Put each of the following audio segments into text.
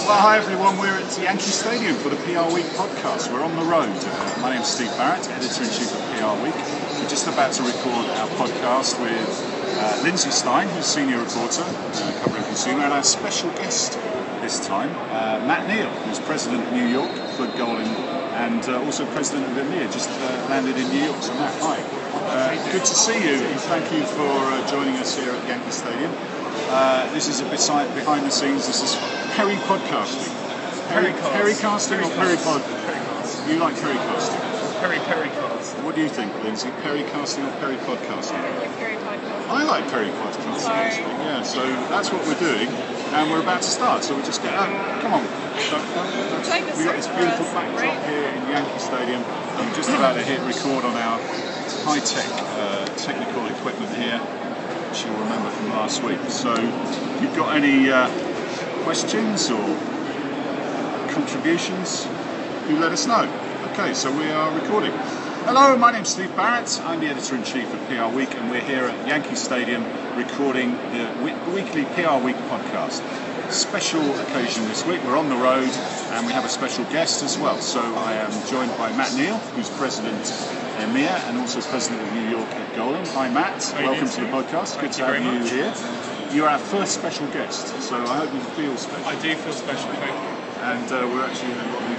Well, hi everyone, we're at Yankee Stadium for the PR Week podcast. We're on the road. My name's Steve Barrett, Editor-in-Chief of PR Week. We're just about to record our podcast with Lindsay Stein, who's Senior Reporter, covering consumer, and our special guest this time, Matt Neal, who's President of New York for Golden, and also President of EMEA, just landed in New York. So Matt, hi. Good to see you, and thank you for joining us here at Yankee Stadium. This is a behind the scenes. This is Perry-podcasting. Perry-casting or Perry-pod? You like Perry-casting? Perry-cast. What do you think, Lindsay? Perry-casting or Perry-podcasting? I like Perry-podcasting. I like Perry-podcasting, actually. Yeah, so that's what we're doing, and we're about to start. So we just get come on. We've got this beautiful backdrop here in Yankee Stadium. I'm just about to hit record on our high-tech technical equipment here, which you'll remember from last week. So if you've got any questions or contributions, do let us know. Okay, so we are recording. Hello, my name's Steve Barrett. I'm the Editor-in-Chief of PR Week, and we're here at Yankee Stadium recording the weekly PR Week podcast. Special occasion this week. We're on the road, and we have a special guest as well. So I am joined by Matt Neal, who's President of EMEA and also President of New York at Golden. Hi, Matt. Welcome to the podcast. Good to have you here. You're our first special guest, so I hope you feel special. I do feel special, thank you. And we're actually in a lovely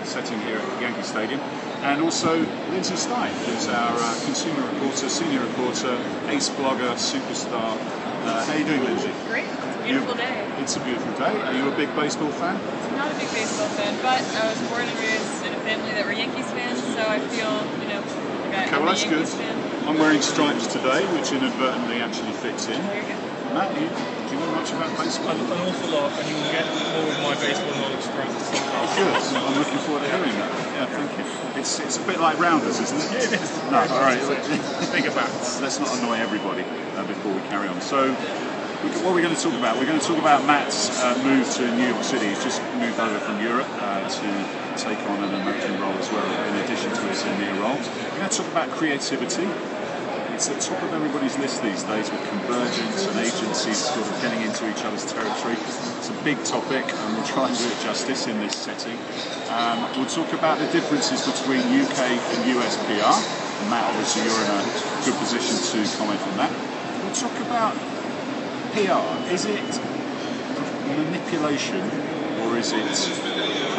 setting here at Yankee Stadium. And also Lindsay Stein, who's our consumer reporter, senior reporter, ace blogger, superstar. How are you doing, Lindsay? Great. It's a beautiful day. It's a beautiful day. Are you a big baseball fan? I'm not a big baseball fan, but I was born and raised in a family that were Yankees fans, so I feel, like I'm a Yankees fan. I'm wearing stripes today, which inadvertently actually fits in. There you go. Matt, do you know much about baseball? An awful lot, and you will get more of my baseball knowledge throughout this podcast. Good. I'm looking forward to hearing that. Yeah, thank you. It's a bit like Rounders, isn't it? It is. No, all right. Bigger bats. Let's not annoy everybody before we carry on. So, what are we going to talk about? We're going to talk about Matt's move to New York City. He's just moved over from Europe to take on an American role as well, in addition to his EMEA role. We're going to talk about creativity. It's at the top of everybody's list these days, with convergence and agencies sort of getting into each other's territory. It's a big topic, and we'll try and do it justice in this setting. We'll talk about the differences between UK and US PR. And Matt, obviously you're in a good position to comment on that. We'll talk about PR. Is it manipulation, or is it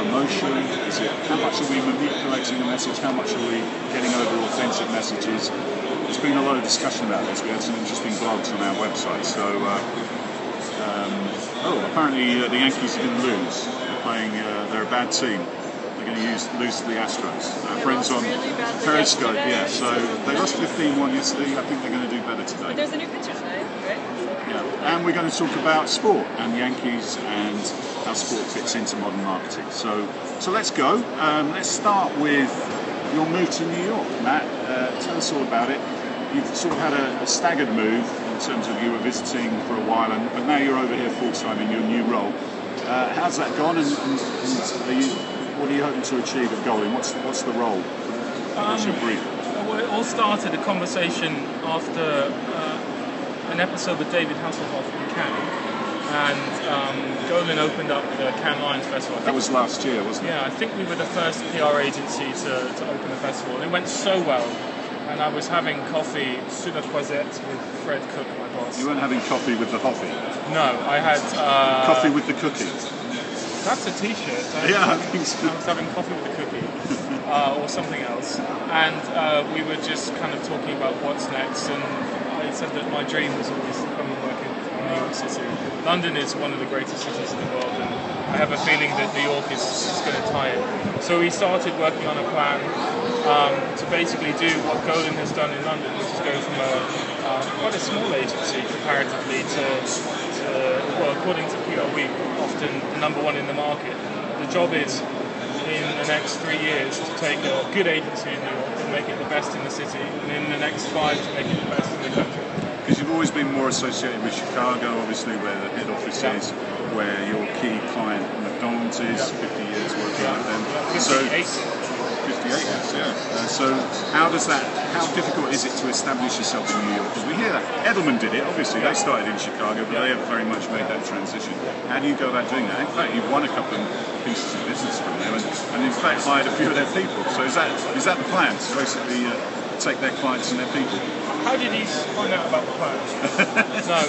promotion? Is it, how much are we manipulating the message? How much are we getting over authentic messages? There's been a lot of discussion about this. We had some interesting blogs on our website. So, apparently the Yankees are going to lose. They're a bad team. They're going to lose to the Astros. Our friends on really Periscope, yesterday. So they lost 15-1 yesterday. I think they're going to do better today. But there's a new pitcher today, right? Yeah, and we're going to talk about sport and Yankees and how sport fits into modern marketing. So let's go. Let's start with your move to New York, Matt. Tell us all about it. You've sort of had a staggered move in terms of you were visiting for a while, but now you're over here full time in your new role. How's that gone? And what are you hoping to achieve at Golden? What's the role? What's your brief? Well, it all started a conversation after an episode with David Hasselhoff in Cannes, and Golden opened up the Cannes Lions Festival. That was last year, wasn't it? Yeah, I think we were the first PR agency to open the festival, and it went so well. And I was having coffee sur la croisette with Fred Cook, my boss. You weren't having coffee with the Hoffy? No, I had... coffee with the cookie? That's a t-shirt. Yeah, I think so. I was having coffee with the cookie, or something else. And we were just kind of talking about what's next, and I said that my dream was always to come and work in New York City. London is one of the greatest cities in the world, and I have a feeling that New York is going to tie it. So we started working on a plan to basically do what Golden has done in London, which is go from quite a small agency comparatively to according to PR Week, often number one in the market. The job is, in the next 3 years, to take a good agency in New York and make it the best in the city, and in the next 5 to make it the best in the country. Because you've always been more associated with Chicago, obviously, where the head office is, where your key client McDonald's is, 50 years working with them. 58. 58 years, yeah. So how difficult is it to establish yourself in New York? Because we hear that. Edelman did it, obviously. They started in Chicago, but they have very much made that transition. How do you go about doing that? In fact, you've won a couple of pieces of business from them, and in fact hired a few of their people. So is that the plan, to basically take their clients and their people? How did he find out about the plans? No,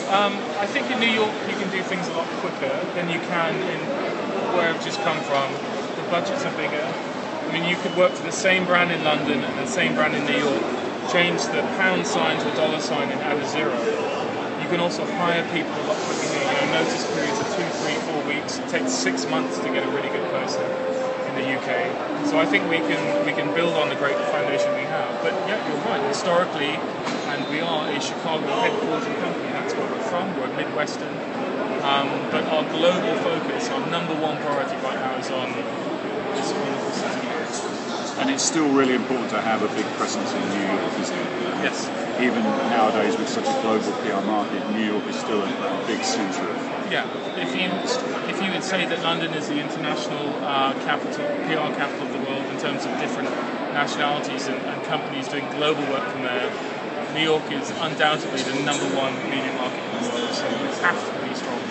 I think in New York you can do things a lot quicker than you can in where I've just come from. The budgets are bigger. I mean, you could work for the same brand in London and the same brand in New York, change the pound sign to a dollar sign and add a zero. You can also hire people a lot quicker here. You know, notice periods of 2, 3, 4 weeks. It takes 6 months to get a really good person in the UK. So I think we can build on the great foundation we have. But yeah, you're right. Historically, and we are a Chicago headquartered company. That's where we're from. We're Midwestern. But our global focus, our number one priority right now is on this wonderful city. And it's still really important to have a big presence in New York, isn't it? Yes. Even nowadays with such a global PR market, New York is still a big centre of... Yeah. If you would say that London is the international capital, PR capital of the world in terms of different nationalities and companies doing global work from there, New York is undoubtedly the number one media market in the world, so it has to be strong.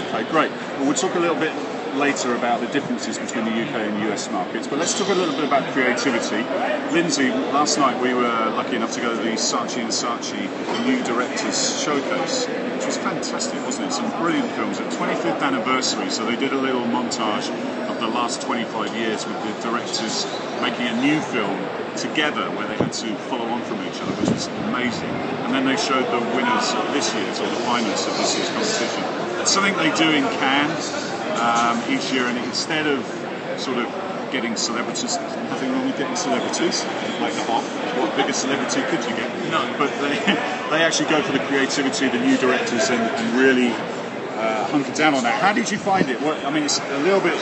Okay, great. Well, we'll talk a little bit later about the differences between the UK and US markets, but let's talk a little bit about creativity. Lindsay, last night we were lucky enough to go to the Saatchi & Saatchi New Directors Showcase, which was fantastic, wasn't it? Some brilliant films. At 25th anniversary, so they did a little montage of the last 25 years with the directors making a new film together where they had to follow on from each other, which was amazing. And then they showed the winners of this year's, or the finalists of this year's competition. It's something they do in Cannes each year, and instead of sort of getting celebrities, nothing wrong with getting celebrities, like the Hop, what bigger celebrity could you get? No. But they actually go for the creativity of the new directors and really hunker down on that. How did you find it? Well, I mean, it's a little bit...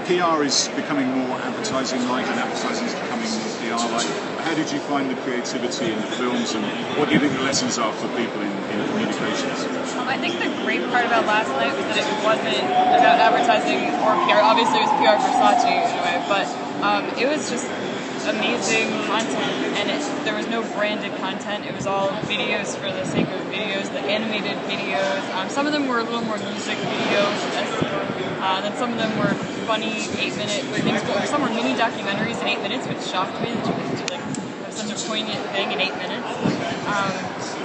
PR is becoming more advertising-like, and advertising is becoming more PR-like. How did you find the creativity in the films, and what do you think the lessons are for people in communications? I think the great part about last night was that it wasn't about advertising or PR. Obviously, it was PR for Saatchi in a way, but it was just amazing content, and there was no branded content. It was all videos for the sake of videos, the animated videos. Some of them were a little more music videos, then some of them were funny 8-minute things, but some were mini documentaries in 8 minutes, which shocked me that you could have such a poignant thing in 8 minutes.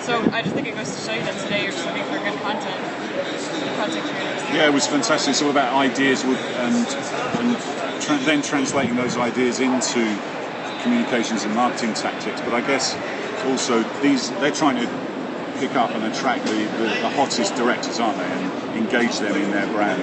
So I just think it goes to show you that today you're just looking for good content creators. Yeah, it was fantastic. It's all about ideas and then translating those ideas into communications and marketing tactics. But I guess also they're trying to pick up and attract the hottest directors, aren't they, and engage them in their brand.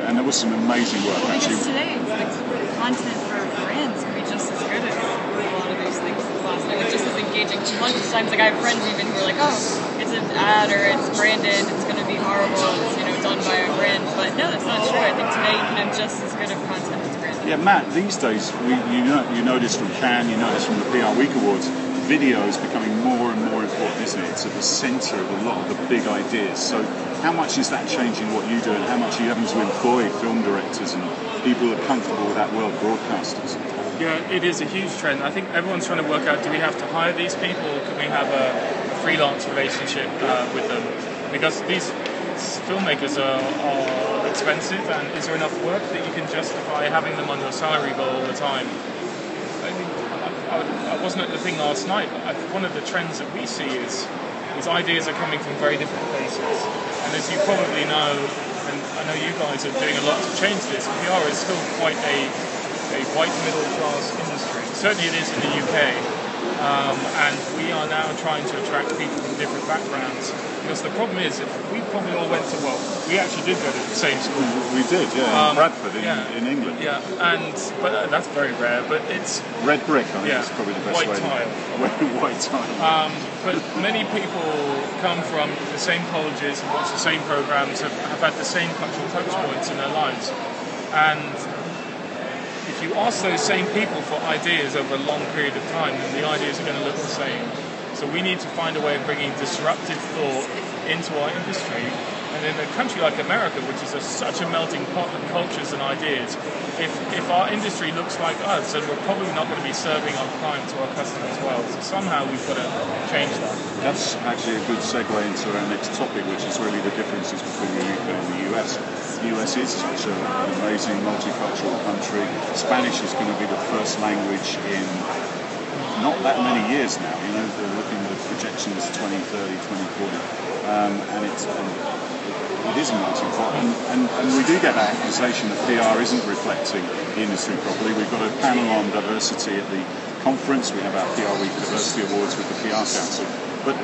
And there was some amazing work. Well, because today the content for brands can be just as good as a lot of those things last night. It's just as engaging. Sometimes, like, I have friends even who are like, oh, it's an ad or it's branded, it's going to be horrible, it's done by a brand. But no, that's not true. I think today you can have just as good of content as branded. Yeah, Matt, these days, you know this from Cannes, you know this from the PR Week Awards, video is becoming more and more important, isn't it? It's at the centre of a lot of the big ideas. So how much is that changing what you do, and how much are you having to employ film directors and people who are comfortable with that world, broadcasters? Yeah, it is a huge trend. I think everyone's trying to work out, do we have to hire these people, or can we have a freelance relationship with them? Because these filmmakers are expensive, and is there enough work that you can justify having them on your salary bill all the time? I wasn't at the thing last night, but one of the trends that we see is ideas are coming from very different places. And as you probably know, and I know you guys are doing a lot to change this, PR is still quite a white middle class industry. Certainly it is in the UK. And we are now trying to attract people from different backgrounds. Because the problem is, if we probably all went to, we actually did go to the same school. We did, yeah, in Bradford, in England. Yeah, but that's very rare, but it's... Red brick, I think is probably the best white way. Tile. White tile. But many people come from the same colleges and watch the same programs, have had the same cultural touch points in their lives. And if you ask those same people for ideas over a long period of time, then the ideas are going to look the same. So we need to find a way of bringing disruptive thought into our industry. And in a country like America, which is such a melting pot of cultures and ideas, if our industry looks like us, then we're probably not going to be serving our clients or our customers well. So somehow we've got to change that. That's actually a good segue into our next topic, which is really the differences between the UK and the US. The US is such an amazing multicultural country. Spanish is going to be the first language in not that many years now. You know, they're looking at projections 2030, 2040, and it is a melting pot, and we do get that accusation that PR isn't reflecting the industry properly. We've got a panel on diversity at the conference. We have our PRWeek Diversity Awards with the PR Council. But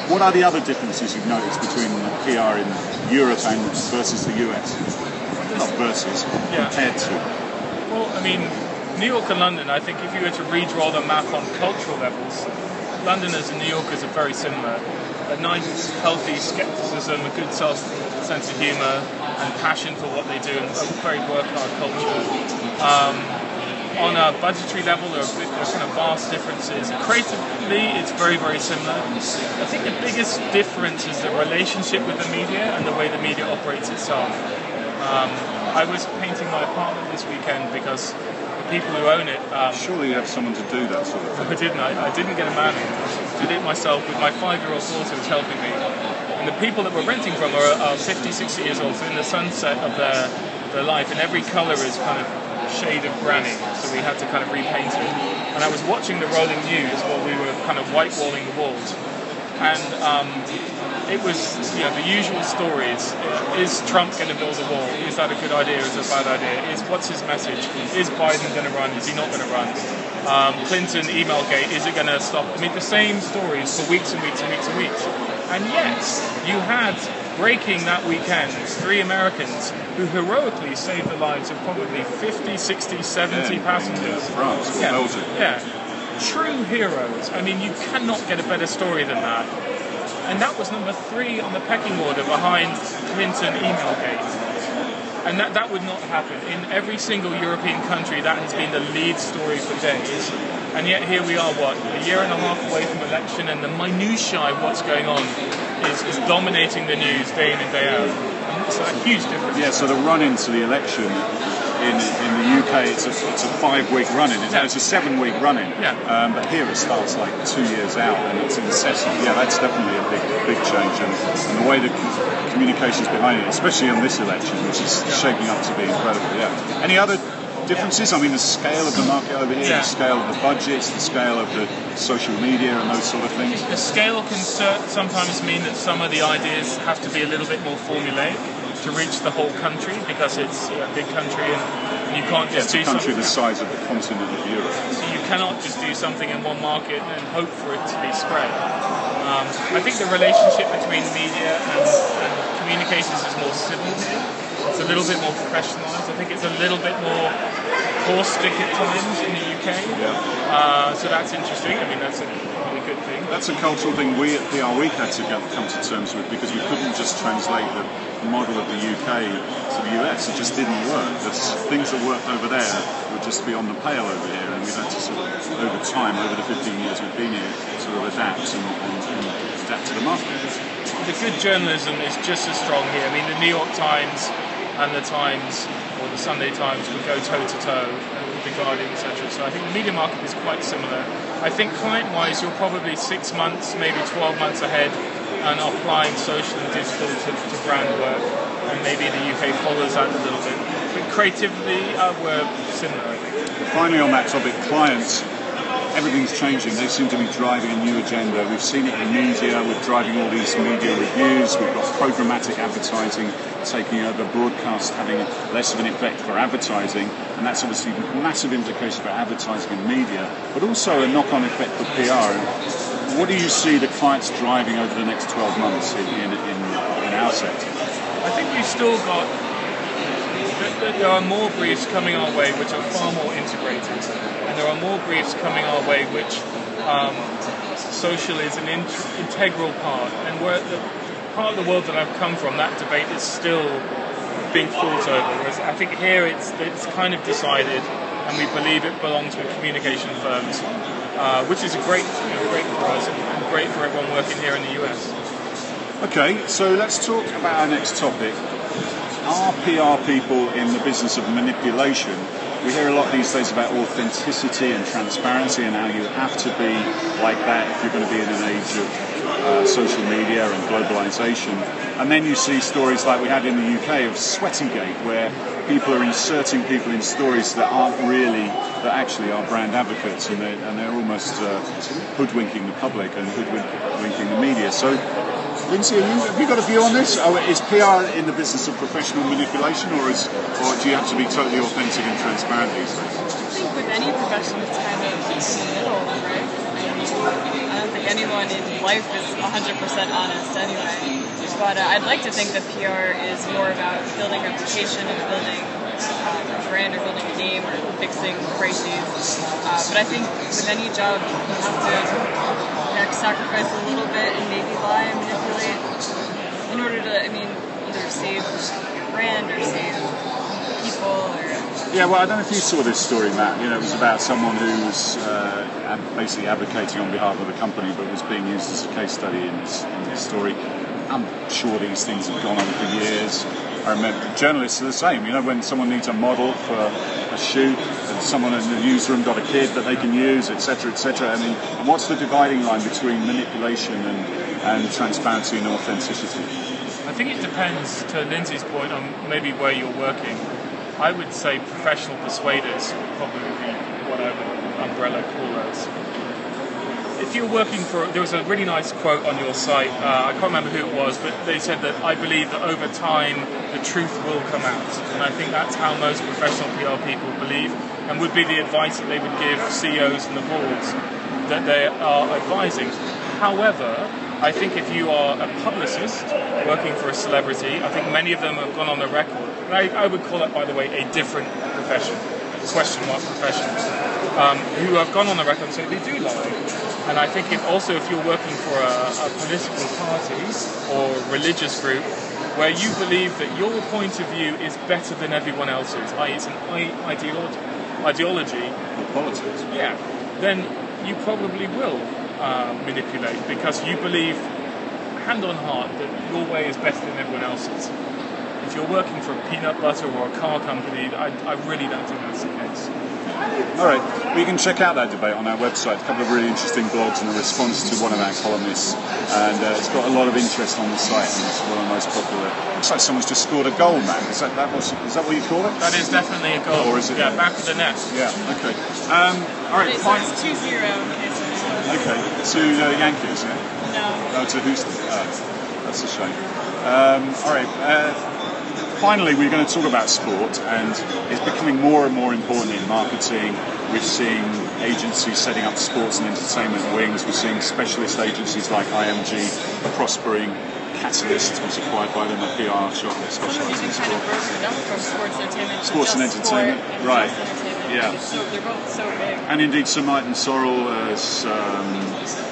what are the other differences you've noticed between PR in Europe and versus the US? Not versus, compared to. Well, I mean, New York and London, I think if you were to redraw the map on cultural levels, Londoners and New Yorkers are very similar. A nice, healthy skepticism, a good sense of humour, and passion for what they do, and a very work-hard culture. On a budgetary level, there are kind of vast differences. Creatively, it's very, very similar. I think the biggest difference is the relationship with the media and the way the media operates itself. I was painting my apartment this weekend because the people who own it... Surely you have someone to do that sort of thing. I didn't. I didn't get a man in. I did it myself with my 5-year-old daughter who's helping me. And the people that we're renting from are 50, 60 years old, so in the sunset of their life, and every colour is kind of shade of granny, so we had to kind of repaint it. And I was watching the rolling news while we were kind of white-walling the walls. And it was, the usual stories. Is Trump going to build a wall? Is that a good idea? Is it a bad idea? What's his message? Is Biden going to run? Is he not going to run? Clinton emailgate, is it going to stop? I mean, the same stories for weeks and weeks and weeks and weeks. And yet, you had breaking that weekend 3 Americans who heroically saved the lives of probably 50, 60, 70 passengers. France, Belgium. Yeah. True heroes. I mean, you cannot get a better story than that. And that was number 3 on the pecking order behind Clinton emailgate. And that would not happen. In every single European country, that has been the lead story for days. And yet here we are, a year and a half away from election, and the minutiae of what's going on is dominating the news day in and day out. And it's a huge difference. Yeah, so the run into the election in the UK, it's a 5-week run-in. It's a 7-week run-in. Yeah. But here it starts like 2 years out, and it's incessant. Yeah, that's definitely a big change, and the way the communications behind it, especially on this election, which is shaping up to be incredible. Yeah. Any other differences? I mean, the scale of the market over here, the scale of the budgets, the scale of the social media, and those sort of things. The scale can sometimes mean that some of the ideas have to be a little bit more formulaic to reach the whole country, because it's a big country and you can't just do something. It's a country the size of the continent of Europe. So you cannot just do something in one market and hope for it to be spread. I think the relationship between media and communications is more civil here. It's a little bit more professionalised. I think it's a little bit more caustic at times in the UK. Yeah. So that's interesting. I mean, that's a really good thing. That's a cultural thing we at PRWeek had to come to terms with, because we couldn't just translate the model of the UK to the US. It just didn't work. The things that worked over there would just be on the pale over here, and we've had to sort of, over time, over the 15 years we've been here, sort of adapt and adapt to the market. The good journalism is just as strong here. I mean, the New York Times and the Times, or the Sunday Times, would go toe-to-toe with the Guardian, etc. So I think the media market is quite similar. I think client-wise, you're probably 6 months, maybe 12 months ahead, and applying social and digital to brand work, and maybe the UK follows that a little bit. But creatively, we're similar, I think. Finally on that topic, clients, everything's changing. They seem to be driving a new agenda. We've seen it in media. We're driving all these media reviews. We've got programmatic advertising taking over, broadcast having less of an effect for advertising, and that's obviously massive implications for advertising and media, but also a knock-on effect for PR. What do you see the clients driving over the next 12 months in our sector? I think we've still got... There are more briefs coming our way which are far more integrated, and there are more briefs coming our way which social is an integral part, and we're the part of the world that I've come from, that debate is still being fought over. Whereas I think here it's kind of decided, and we believe it belongs with communication firms, which is great for us and great for everyone working here in the US. Okay, so let's talk about our next topic. Are PR people in the business of manipulation? We hear a lot these days about authenticity and transparency and how you have to be like that if you're going to be in an age of social media and globalization. And then you see stories like we had in the UK of Sweatygate, where people are inserting people in stories that actually are brand advocates, and they're almost hoodwinking the public and hoodwinking the media. So, Lindsay, have you got a view on this? Is PR in the business of professional manipulation, or do you have to be totally authentic and transparent these days? I think with any profession, it's kind of in the middle, right? I don't think anyone in life is 100% honest anyway. But I'd like to think that PR is more about building reputation and building a brand or building a name or fixing crises. But I think with any job, you have to sacrifice a little bit and maybe lie and manipulate in order to, either save your brand or save people or... Yeah, well, I don't know if you saw this story, Matt. It was about someone who was basically advocating on behalf of the company, but was being used as a case study in this story. I'm sure these things have gone on for years. I remember journalists are the same. When someone needs a model for a shoot, and someone in the newsroom got a kid that they can use, etc., etc. And what's the dividing line between manipulation and transparency and authenticity? I think it depends, to Lindsay's point, on maybe where you're working. I would say professional persuaders would probably be what I would umbrella call those. If you're working for, there was a really nice quote on your site, I can't remember who it was, but they said that I believe that over time the truth will come out. And I think that's how most professional PR people believe, and would be the advice that they would give CEOs and the boards that they are advising. However, I think if you are a publicist working for a celebrity, I think many of them have gone on the record, and I would call it, by the way, a different profession, question mark profession, who have gone on the record and say they do lie. And I think if you're working for a political party or religious group where you believe that your point of view is better than everyone else's, i.e. it's an ideology or politics, yeah, then you probably will manipulate because you believe, hand on heart, that your way is better than everyone else's. If you're working for a peanut butter or a car company, I really don't think that's the case. All right, well, you can check out that debate on our website. A couple of really interesting blogs and a response to one of our columnists, and it's got a lot of interest on the site, and it's one of the most popular. Looks like someone's just scored a goal, man. Is that what you call it? That is definitely a goal. Or is it? Yeah, back of the net. Yeah. Okay. All right. So it's 2-0. Okay. To Yankees, yeah. No. No, to Houston. That's a shame. All right. Finally, we're going to talk about sport, and it's becoming more and more important in marketing. We're seeing agencies setting up sports and entertainment wings. We're seeing specialist agencies like IMG prospering. Catalyst was acquired by them, a PR shop that specialises in sport. Kind of broken up from sports entertainment to sports and entertainment, right? Yeah. They're both so big. And indeed, Sir Martin Sorrell has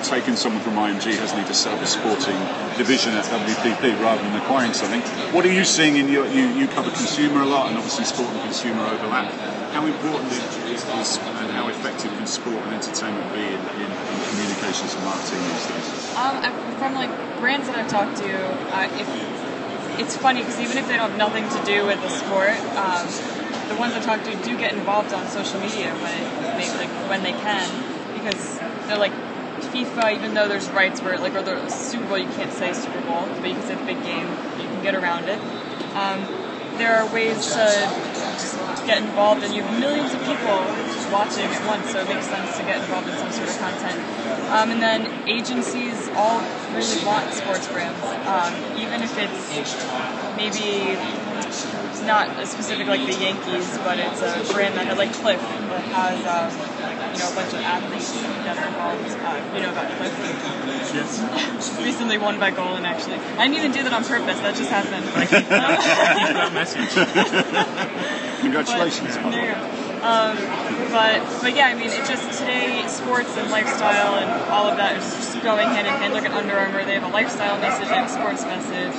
taken someone from IMG, hasn't he, to set up a sporting division at WPP rather than acquiring something. What are you seeing in you cover consumer a lot, and obviously sport and consumer overlap. How important is and how effective can sport and entertainment be in communications and marketing these days? From brands that I've talked to, it's funny because even if they don't have nothing to do with the sport, the ones I talk to do get involved on social media when they can, because they're like FIFA. Even though there's rights where or the Super Bowl, you can't say Super Bowl, but you can say the big game. You can get around it. There are ways to just get involved, and you have millions of people watching at once, so it makes sense to get involved in some sort of content. And then agencies all really want sports brands, even if it's maybe not specific like the Yankees, but it's a brand that like Cliff that has a bunch of athletes that are involved. You know about Cliff? Yes. Recently won by Golan, actually. I didn't even do that on purpose. That just happened. Thank you for that message. Congratulations. But yeah, it just today sports and lifestyle and all of that is just going hand in hand. Look at Under Armour; they have a lifestyle message and a sports message.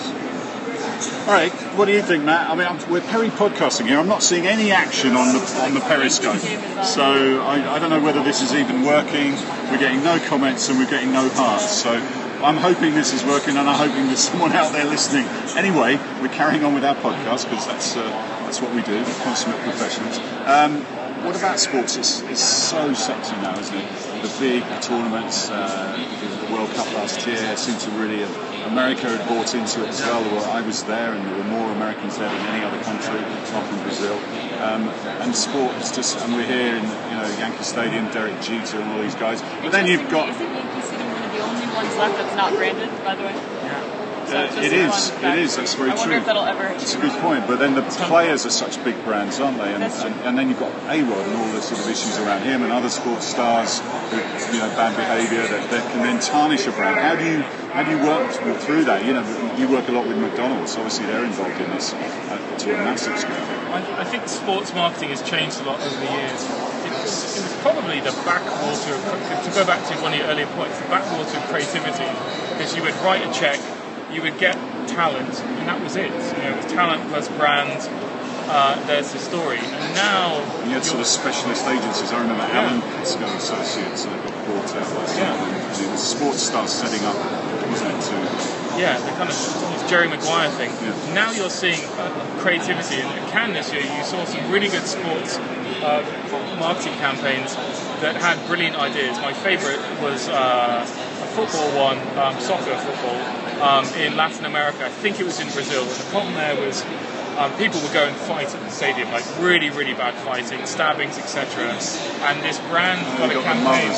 All right, what do you think, Matt? We're peri-podcasting here. I'm not seeing any action on the Periscope, so I don't know whether this is even working. We're getting no comments and we're getting no hearts. So I'm hoping this is working, and I'm hoping there's someone out there listening. Anyway, we're carrying on with our podcast because that's what we do, consummate professionals. What about sports? It's so sexy now, isn't it? The big tournaments, the World Cup last year seemed to really America had bought into it as well. Well, I was there, and there were more Americans there than any other country, apart from Brazil. And sport is just, and we're here in Yankee Stadium, Derek Jeter and all these guys. But then you've got. Isn't Yankee Stadium one of the only ones left that's not branded, by the way? Yeah. It is. That's very true. I wonder if that'll ever. It's a good point. But then the players are such big brands, aren't they? And then you've got A-Rod and all the sort of issues around him and other sports stars with bad behaviour that can then tarnish a brand. How do you work through that? You work a lot with McDonald's. Obviously, they're involved in this to a massive scale. I think sports marketing has changed a lot over the years. It was probably the backwater of, to go back to one of your earlier points, the backwater of creativity, because you would write a check, you would get talent, and that was it. It was talent plus brand. There's the story, and now you had sort of specialist agencies. I remember Alan Pisco Associates got bought out by someone, and it was sports stars setting up, wasn't it? The kind of this Jerry Maguire thing. Yeah. Now you're seeing creativity. In Cannes this year, you saw some really good sports marketing campaigns that had brilliant ideas. My favourite was a football one, soccer football, in Latin America. I think it was in Brazil. And the problem there was people were going fight at the stadium, like really, really bad fighting, stabbings, etc. And this brand got a campaign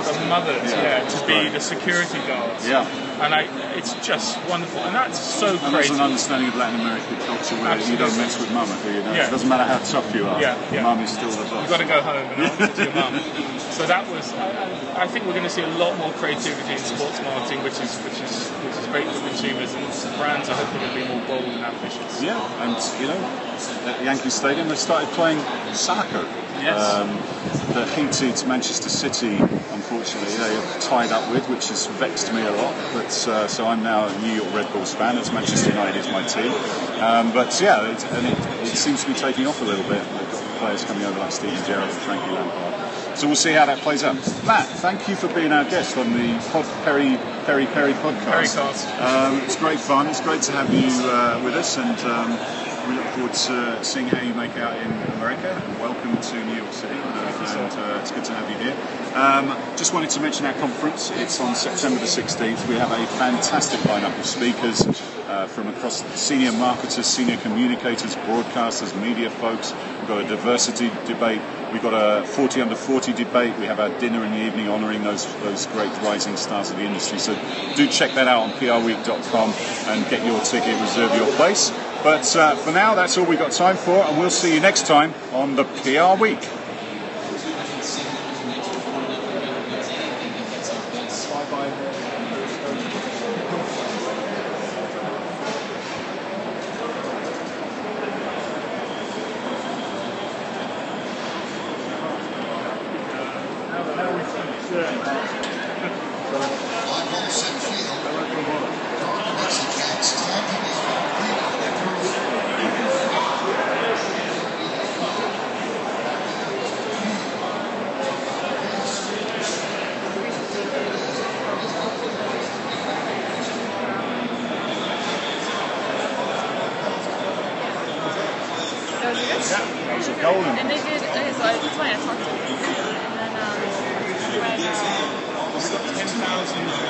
for the mothers, to be the security guards. Yeah. And it's just wonderful, and that's so and creative. There's an understanding of Latin American culture where Absolutely. you don't mess with mama, do you? It doesn't matter how tough you are. Mum is still the boss. You've got to go home and answer to your mum. So that was. I think we're going to see a lot more creativity in sports marketing, which is great for consumers, and brands are hopefully going to be more bold and ambitious. Yeah, and at Yankee Stadium they started playing soccer. Yes. The heated Manchester City, unfortunately, they have tied up with, which has vexed me a lot. But so I'm now a New York Red Bulls fan. It's Manchester United is my team. It seems to be taking off a little bit. They've got players coming over like Steven Gerrard and Frankie Lampard. So we'll see how that plays out. Matt, thank you for being our guest on the Perry podcast. It's great fun. It's great to have you with us, and we look forward to seeing how you make out in America. And welcome to New York City, and it's good to have you here. Just wanted to mention our conference. It's on September the 16th. We have a fantastic lineup of speakers from across senior marketers, senior communicators, broadcasters, media folks. We've got a diversity debate. We've got a 40 under 40 debate. We have our dinner in the evening honouring those great rising stars of the industry. So do check that out on PRWeek.com and get your ticket, reserve your place. But for now, that's all we've got time for, and we'll see you next time on the PR Week. That was a golden. And they did, so it's funny, I talked to them. And then, we've got 10,000